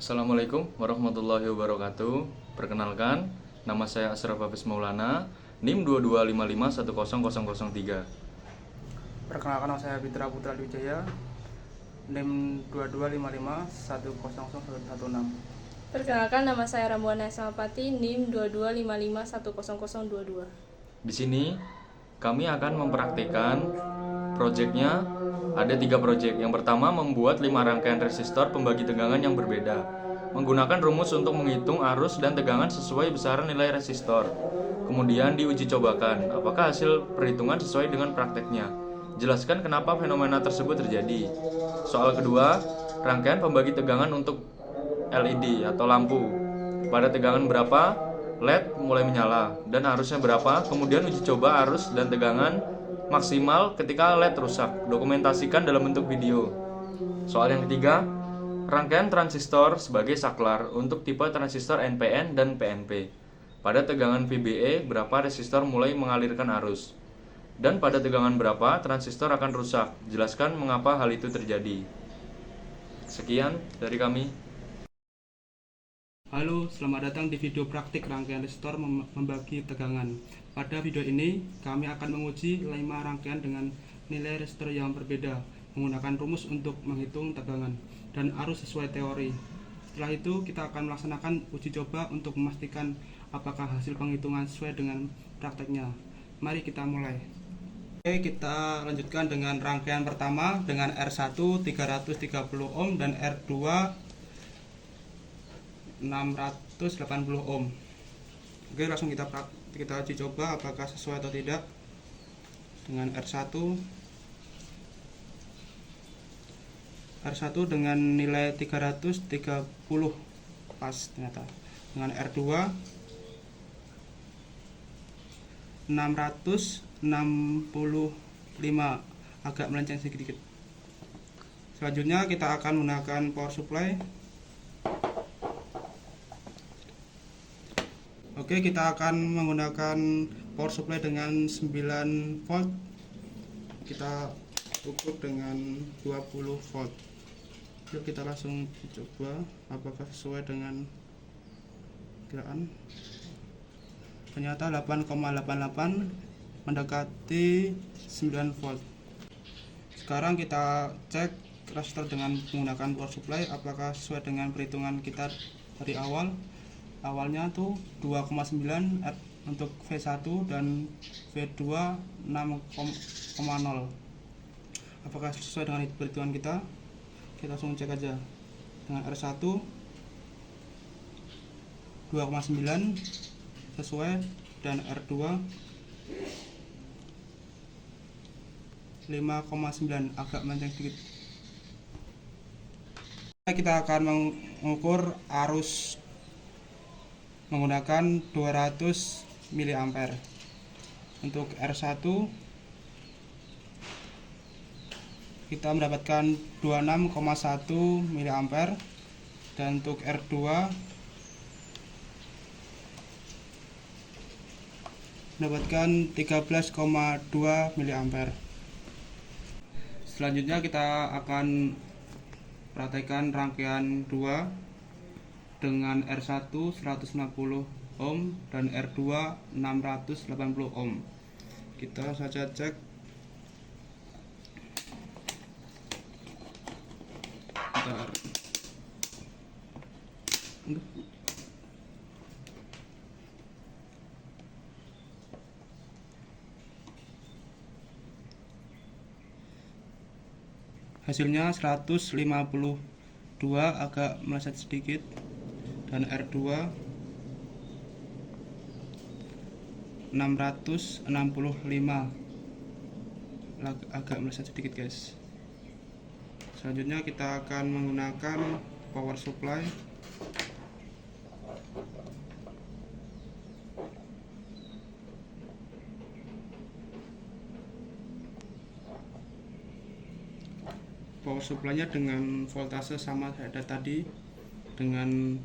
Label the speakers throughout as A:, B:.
A: Assalamualaikum warahmatullahi wabarakatuh. Perkenalkan, nama saya Asraf Hafiz Maulana, NIM 22551003.
B: Perkenalkan, nama saya Fitra Putra Wijaya, NIM 2255100116.
C: Perkenalkan, nama saya Rambuana Samapati, NIM 2255100022.
A: Di sini kami akan mempraktikkan proyeknya. Ada 3 proyek. Yang pertama, membuat 5 rangkaian resistor pembagi tegangan yang berbeda menggunakan rumus untuk menghitung arus dan tegangan sesuai besaran nilai resistor. Kemudian diuji cobakan apakah hasil perhitungan sesuai dengan prakteknya. Jelaskan kenapa fenomena tersebut terjadi. Soal kedua, rangkaian pembagi tegangan untuk LED atau lampu. Pada tegangan berapa LED mulai menyala dan arusnya berapa. Kemudian uji coba arus dan tegangan maksimal ketika LED rusak. Dokumentasikan dalam bentuk video. Soal yang ketiga, rangkaian transistor sebagai saklar untuk tipe transistor NPN dan PNP. Pada tegangan VBE, berapa resistor mulai mengalirkan arus. Dan pada tegangan berapa transistor akan rusak. Jelaskan mengapa hal itu terjadi. Sekian dari kami.
B: Halo, selamat datang di video praktik rangkaian resistor membagi tegangan. Pada video ini, kami akan menguji 5 rangkaian dengan nilai resistor yang berbeda menggunakan rumus untuk menghitung tegangan dan arus sesuai teori. Setelah itu, kita akan melaksanakan uji coba untuk memastikan apakah hasil penghitungan sesuai dengan prakteknya. Mari kita mulai. Oke, kita lanjutkan dengan rangkaian pertama dengan R1 330 ohm dan R2 680 ohm. Oke, langsung kita uji coba apakah sesuai atau tidak dengan R1 dengan nilai 330 pas ternyata. Dengan R2 665 agak melenceng sedikit. Selanjutnya kita akan menggunakan power supply. Oke, kita akan menggunakan power supply dengan 9 volt. Kita ukur dengan 20 volt. Yuk kita langsung coba apakah sesuai dengan kiraan. Ternyata 8,88 mendekati 9 volt. Sekarang kita cek resistor dengan menggunakan power supply apakah sesuai dengan perhitungan kita dari awal. Awalnya tuh 2,9 untuk V1 dan V2 6,0. Apakah sesuai dengan perhitungan kita? Kita langsung cek aja. Dengan R1 2,9 sesuai dan R2 5,9 agak melenceng sedikit. Kita akan mengukur arus menggunakan 200 mA. Untuk R1 kita mendapatkan 26,1 mA dan untuk R2 mendapatkan 13,2 mA. Selanjutnya kita akan praktekkan rangkaian 2 dengan R1 160 ohm dan R2 680 ohm. Kita saja cek. Bentar. Hasilnya 152 agak meleset sedikit dan R2 665 agak meleset sedikit guys. Selanjutnya kita akan menggunakan power supply. Power supply-nya dengan voltase sama ada tadi dengan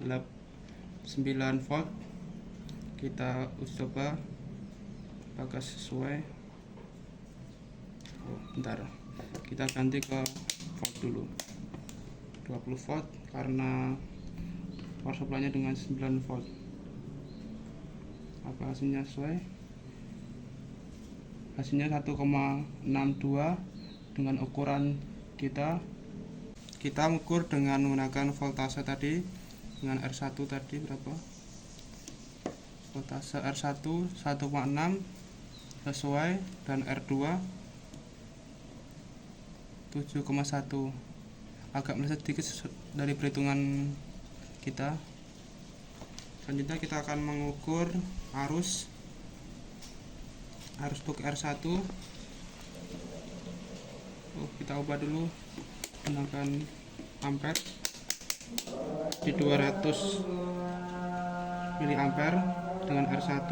B: 9 volt. Kita uji coba apakah sesuai. Bentar, kita ganti ke volt dulu 20 volt. karena power supply-nya dengan 9 volt. Apa hasilnya sesuai? Hasilnya 1,62 dengan ukuran kita ukur dengan menggunakan voltase tadi dengan R1 tadi berapa? Voltase R1 1,6 sesuai, dan R2 7,1. Agak meleset sedikit dari perhitungan kita. Selanjutnya kita akan mengukur arus untuk R1. Kita ubah dulu menggunakan ampere di 200 miliampere dengan R1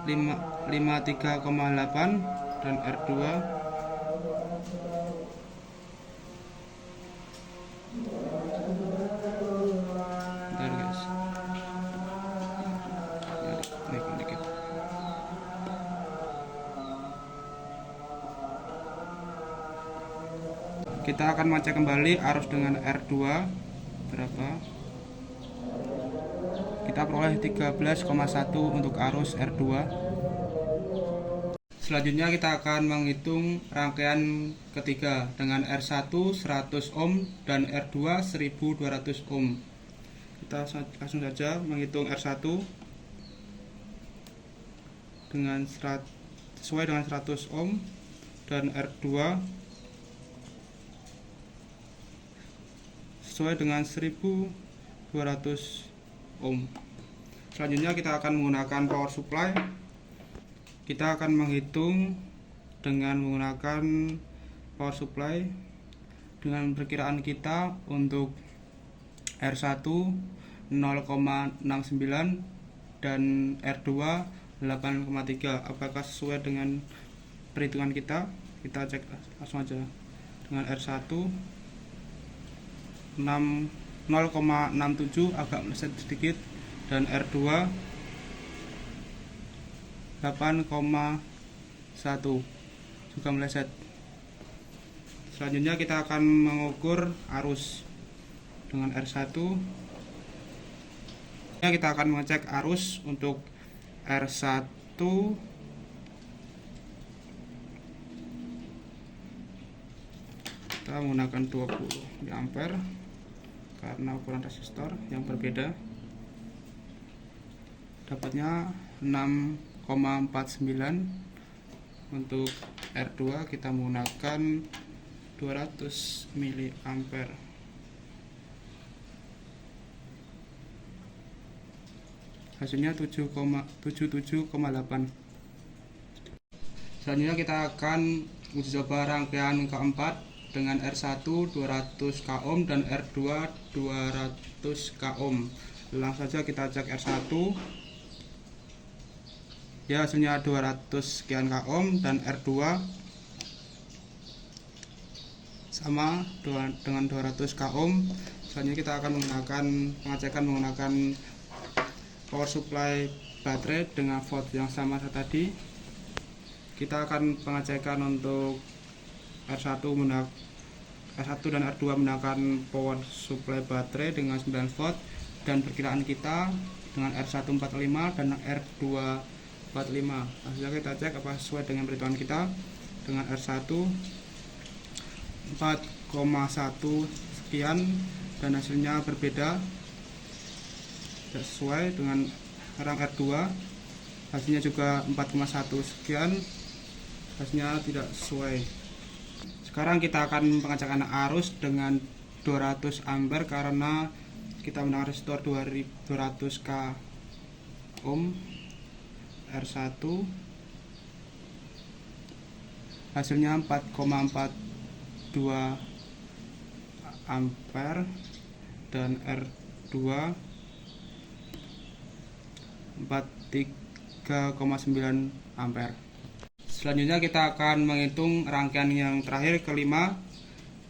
B: 53,8 dan R2 bentar guys, naik dikit. Kita akan mengecek kembali arus dengan R2 berapa. Kita peroleh 13,1 untuk arus R2. Selanjutnya kita akan menghitung rangkaian ketiga dengan R1 100 ohm dan R2 1200 ohm. Kita langsung saja menghitung R1 dengan sesuai dengan 100 ohm dan R2 sesuai dengan 1200 ohm. Selanjutnya kita akan menggunakan power supply. Kita akan menghitung dengan menggunakan power supply dengan perkiraan kita untuk R1 0,69 dan R2 8,3. Apakah sesuai dengan perhitungan kita? Kita cek langsung aja. Dengan R1 0,67 agak meleset sedikit, dan R2 8,1 juga meleset. Selanjutnya kita akan mengukur arus dengan R1. Kita akan mengecek arus untuk R1 kita menggunakan 20 ampere karena ukuran resistor yang berbeda. Dapatnya 6,49. Untuk R2 kita menggunakan 200 mA. Hasilnya 77,8. Selanjutnya kita akan uji coba rangkaian keempat dengan R1 200 kOhm dan R2 200 kOhm. Langsung saja kita cek R1. Ya, hasilnya 200 sekian kOhm, dan R2 sama dengan 200 kOhm. Selanjutnya kita akan menggunakan pengecekan menggunakan power supply baterai dengan volt yang sama tadi. Kita akan pengecekan untuk R1 dan R2 menggunakan power supply baterai dengan 9 volt, dan perkiraan kita dengan R1 45 dan R2 45. Hasilnya kita cek apa sesuai dengan perhitungan kita. Dengan R1 4,1 sekian dan hasilnya berbeda, tidak sesuai. Dengan R2 hasilnya juga 4,1 sekian, hasilnya tidak sesuai. Sekarang kita akan pengecekan arus dengan 200 ampere karena kita menggunakan resistor 200 k ohm. R1 hasilnya 4,42 ampere dan R2 43,9 ampere. Selanjutnya kita akan menghitung rangkaian yang terakhir kelima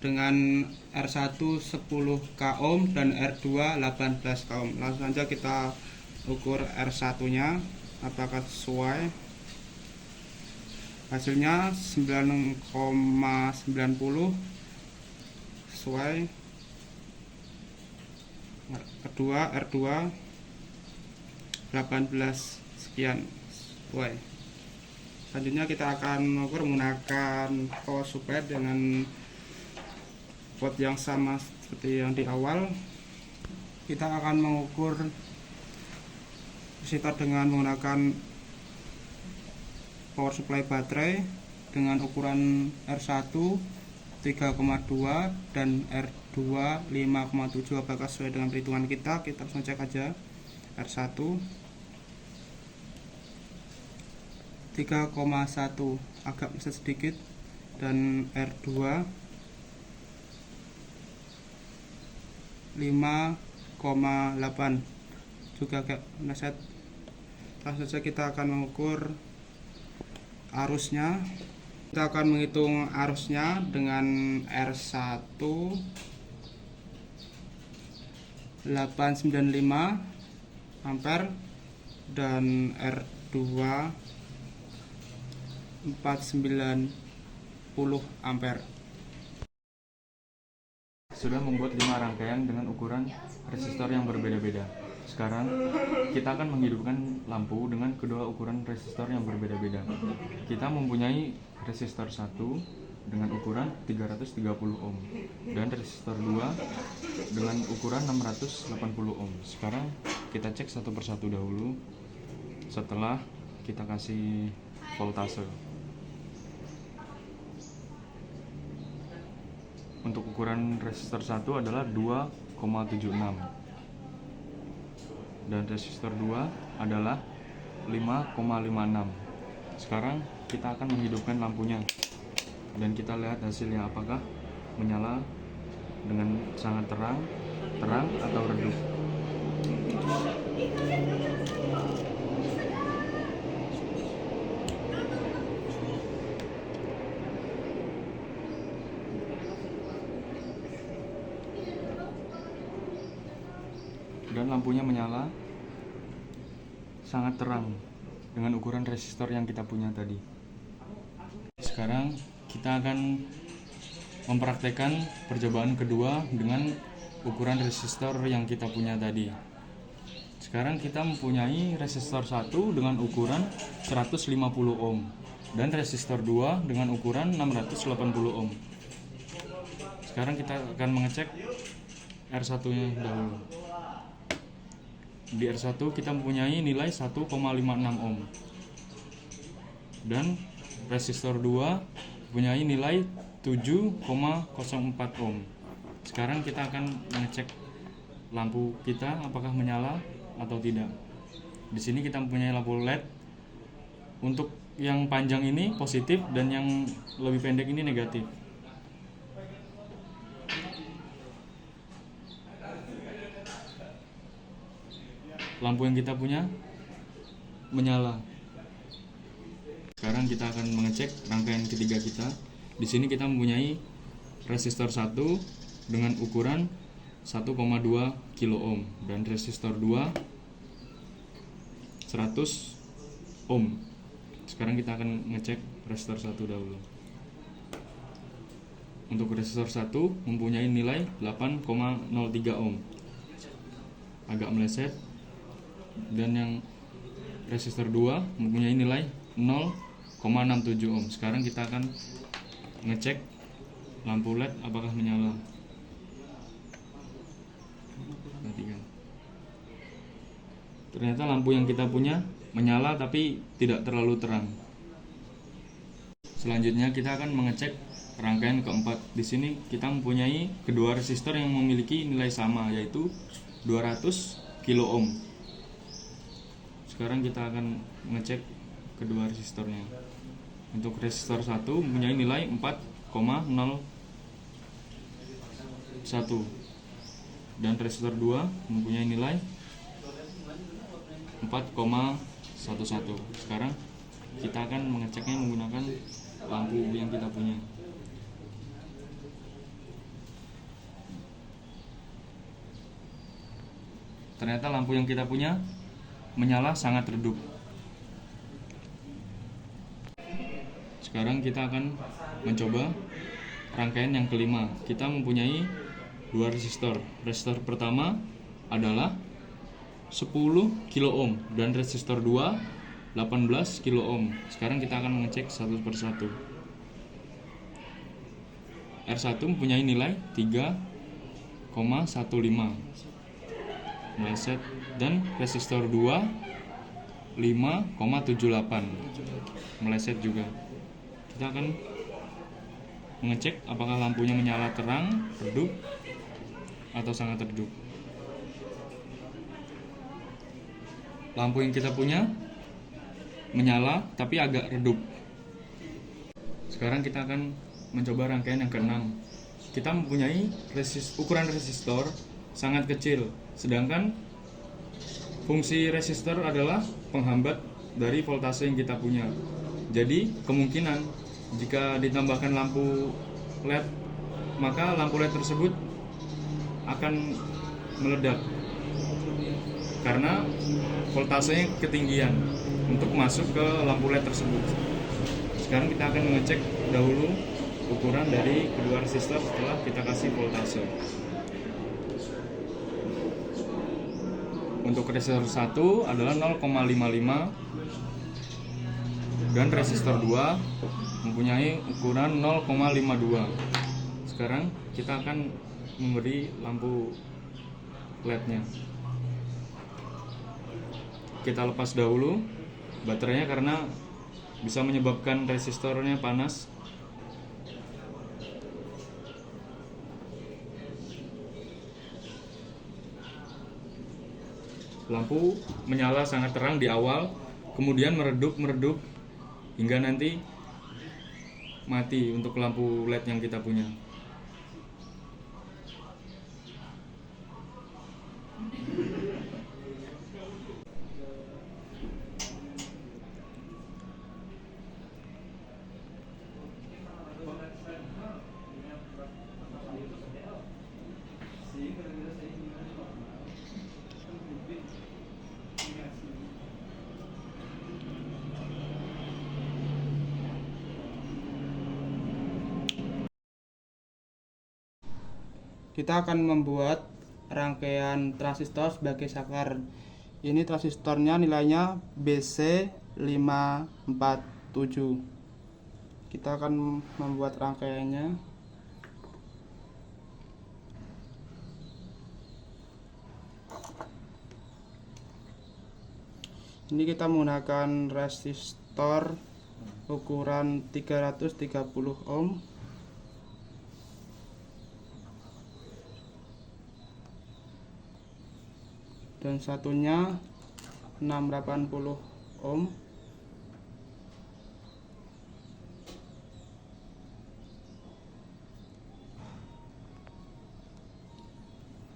B: dengan R1 10 k ohm dan R2 18 k ohm. Langsung saja kita ukur R1 nya apakah sesuai. Hasilnya 9,90 sesuai, kedua R2 18 sekian Y. Selanjutnya kita akan mengukur menggunakan power supply dengan pot yang sama seperti yang di awal. Kita akan mengukur resistor dengan menggunakan power supply baterai dengan ukuran R1 3,2 dan R2 5,7. Apakah sesuai dengan perhitungan kita langsung cek aja. R1 3,1 agak meleset sedikit, dan R2 5,8 juga agak meleset. Langsung saja kita akan mengukur arusnya. Kita akan menghitung arusnya dengan R1 895 ampere dan R2 490 ampere.
A: Sudah membuat 5 rangkaian dengan ukuran resistor yang berbeda-beda. Sekarang kita akan menghidupkan lampu dengan kedua ukuran resistor yang berbeda-beda. Kita mempunyai resistor 1 dengan ukuran 330 ohm dan resistor 2 dengan ukuran 680 ohm. Sekarang kita cek satu persatu dahulu setelah kita kasih voltase. Untuk ukuran resistor 1 adalah 2,76 dan resistor 2 adalah 5,56. Sekarang kita akan menghidupkan lampunya dan kita lihat hasilnya, apakah menyala dengan sangat terang atau redup. Dan lampunya menyala sangat terang dengan ukuran resistor yang kita punya tadi. Sekarang kita akan mempraktekkan percobaan kedua dengan ukuran resistor yang kita punya tadi. Sekarang kita mempunyai resistor 1 dengan ukuran 150 ohm dan resistor 2 dengan ukuran 680 ohm. Sekarang kita akan mengecek R1-nya dahulu. Di R1 kita mempunyai nilai 1,56 ohm dan resistor 2 mempunyai nilai 7,04 ohm. Sekarang kita akan mengecek lampu kita apakah menyala atau tidak. Di sini kita mempunyai lampu LED. Untuk yang panjang ini positif dan yang lebih pendek ini negatif. Lampu yang kita punya menyala. Sekarang kita akan mengecek rangkaian ketiga kita. Di sini kita mempunyai resistor 1 dengan ukuran 1,2 kilo ohm dan resistor 2 100 ohm. Sekarang kita akan mengecek resistor 1 dahulu. Untuk resistor 1 mempunyai nilai 8,03 ohm. Agak meleset. Dan yang resistor 2 mempunyai nilai 0,67 ohm. Sekarang kita akan ngecek lampu LED apakah menyala. Perhatikan. Ternyata lampu yang kita punya menyala tapi tidak terlalu terang. Selanjutnya kita akan mengecek rangkaian keempat. Di sini kita mempunyai kedua resistor yang memiliki nilai sama, yaitu 200 kilo ohm. Sekarang kita akan mengecek kedua resistornya. Untuk resistor 1 mempunyai nilai 4,01 dan resistor 2 mempunyai nilai 4,11. Sekarang kita akan mengeceknya menggunakan lampu yang kita punya. Ternyata lampu yang kita punya menyala sangat redup. Sekarang kita akan mencoba rangkaian yang kelima. Kita mempunyai dua resistor. Resistor pertama adalah 10 kilo ohm dan resistor 2 18 kilo ohm. Sekarang kita akan mengecek satu persatu. R1 mempunyai nilai 3,15 meleset, dan resistor 2 5,78 meleset juga. Kita akan mengecek apakah lampunya menyala terang, redup, atau sangat redup. Lampu yang kita punya menyala tapi agak redup. Sekarang kita akan mencoba rangkaian yang keenam. Kita mempunyai ukuran resistor sangat kecil, sedangkan fungsi resistor adalah penghambat dari voltase yang kita punya. Jadi kemungkinan jika ditambahkan lampu LED, maka lampu LED tersebut akan meledak karena voltasenya ketinggian untuk masuk ke lampu LED tersebut. Sekarang kita akan mengecek dahulu ukuran dari kedua resistor setelah kita kasih voltase. Untuk resistor 1 adalah 0,55 dan resistor 2 mempunyai ukuran 0,52. Sekarang kita akan memberi lampu LED-nya. Kita lepas dahulu baterainya karena bisa menyebabkan resistornya panas. Lampu menyala sangat terang di awal, kemudian meredup hingga nanti mati untuk lampu LED yang kita punya.
B: Kita akan membuat rangkaian transistor sebagai saklar. Ini transistornya nilainya BC547. Kita akan membuat rangkaiannya. Ini kita menggunakan resistor ukuran 330 ohm. Dan satunya 680 ohm.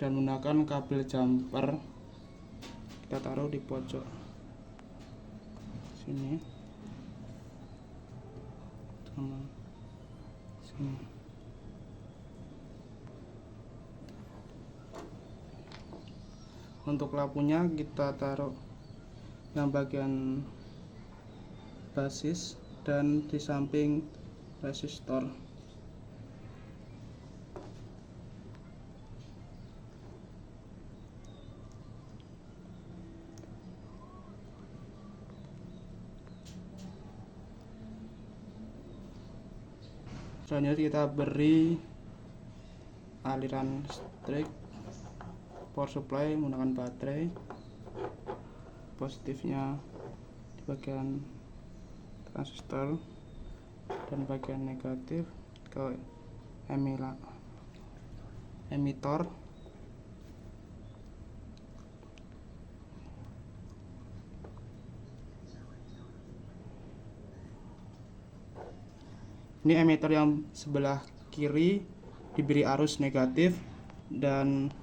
B: Dan menggunakan kabel jumper, kita taruh di pojok sini sama sini. Untuk lampunya kita taruh yang bagian basis dan di samping resistor. Selanjutnya kita beri aliran listrik power supply menggunakan baterai. Positifnya di bagian transistor dan bagian negatif ke emitor. Ini emitor yang sebelah kiri diberi arus negatif dan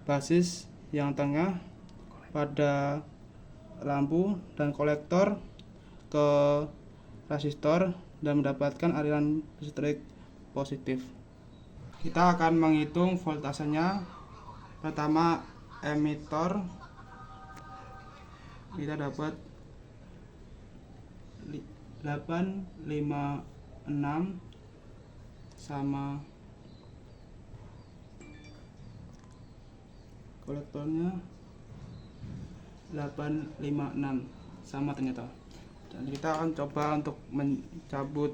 B: basis yang tengah pada lampu dan kolektor ke resistor dan mendapatkan aliran listrik positif. Kita akan menghitung voltasenya. Pertama, emitor kita dapat 856 sama kolektornya 856 sama ternyata. Dan kita akan coba untuk mencabut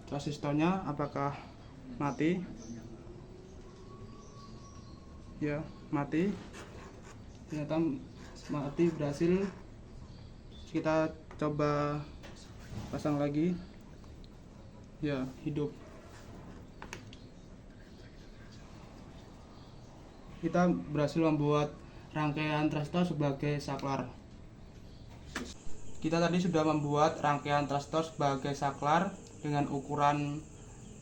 B: transistornya, apakah mati. Ya, mati. Ternyata mati, berhasil. Kita coba pasang lagi. Ya, hidup. Kita berhasil membuat rangkaian transistor sebagai saklar. Kita tadi sudah membuat rangkaian transistor sebagai saklar dengan ukuran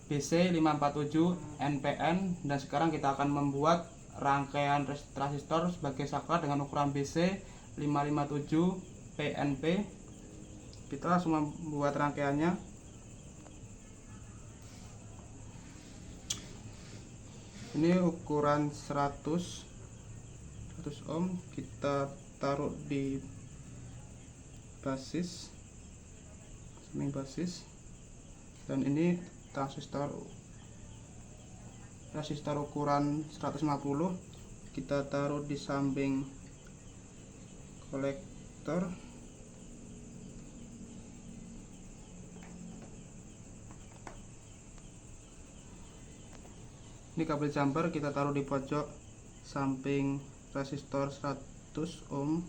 B: BC547 NPN, dan sekarang kita akan membuat rangkaian transistor sebagai saklar dengan ukuran BC557 PNP. Kita langsung membuat rangkaiannya. Ini ukuran 100 ohm, kita taruh di basis, samping basis, dan ini transistor ukuran 150 kita taruh di samping kolektor. Ini kabel jumper kita taruh di pojok samping resistor 100 ohm,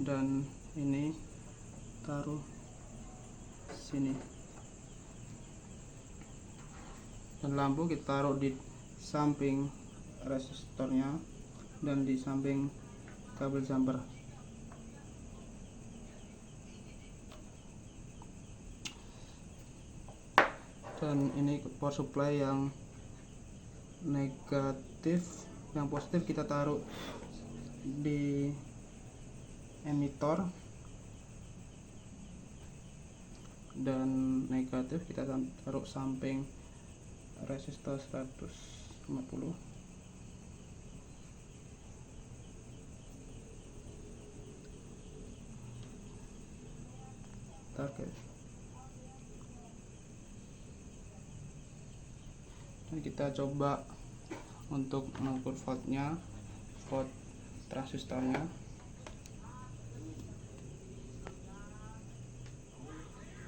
B: dan ini taruh sini. Dan lampu kita taruh di samping resistornya dan di samping kabel jumper. Dan ini power supply yang negatif, yang positif kita taruh di emitor, dan negatif kita taruh samping resistor 150. Target. Dan kita coba untuk mengukur voltnya, volt transistornya.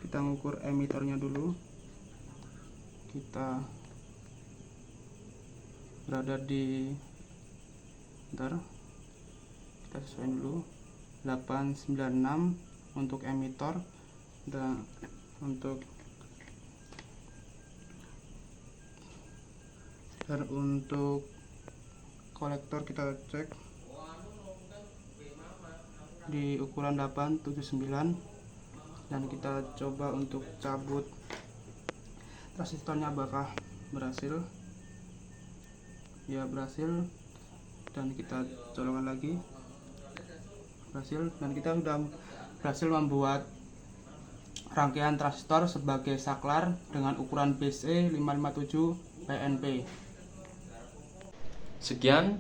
B: Kita mengukur emitornya dulu. Kita berada di, bentar, kita sesuaikan dulu 896 untuk emitor, dan untuk kolektor kita cek di ukuran 879, dan kita coba untuk cabut transistornya apakah berhasil. Ya, berhasil, dan kita colokkan lagi, berhasil, dan kita sudah berhasil membuat rangkaian transistor sebagai saklar dengan ukuran BC557 PNP.
A: Sekian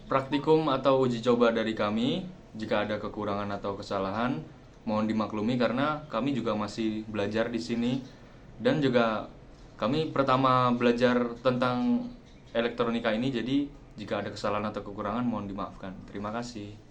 A: praktikum atau uji coba dari kami. Jika ada kekurangan atau kesalahan, mohon dimaklumi karena kami juga masih belajar di sini, dan juga kami pertama belajar tentang elektronika ini. Jadi jika ada kesalahan atau kekurangan mohon dimaafkan. Terima kasih.